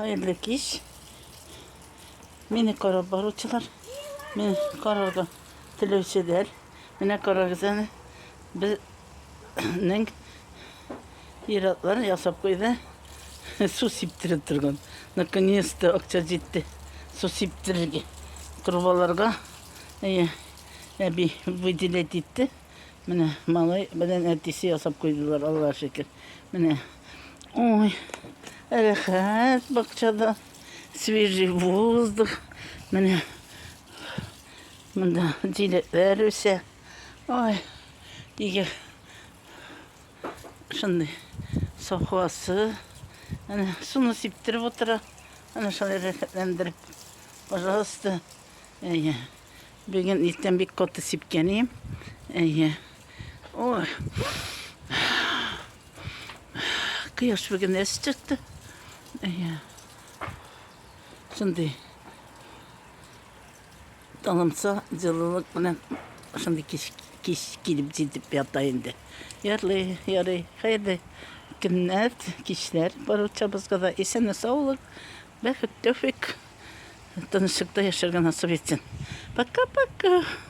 Hayırlı iş. Mini kara barutçular. Mini karaga televizyon mini karaga seni bizning yiratlar yasap koydu. Su siptirip durgan. Наконец-то akça ciddi. Su siptirirge. Kurbalarga bir vidilet etti. Mine malay beden ertesi yasap koydular Allah'a şükür. Mine oy rahat bakçada свежий воздух. Mine ciletler öse. Oy iyi. Şimdi sofrası. Hani sunu siptirip otura. Hani şöyle hareketlendirip. Pожалуйста. Bugün ilkten bir kotu sipkeniyim. Oy. Kıyaş bugün es çıktı. Şimdi tanımsa cılılık bana şimdi kiş gidip cidip yatayındı. Yarı hayırlı günler kişiler barutçamız kadar esene sağlık ve tevfik tanışıkta yaşarga nasip etsin. Paka paka.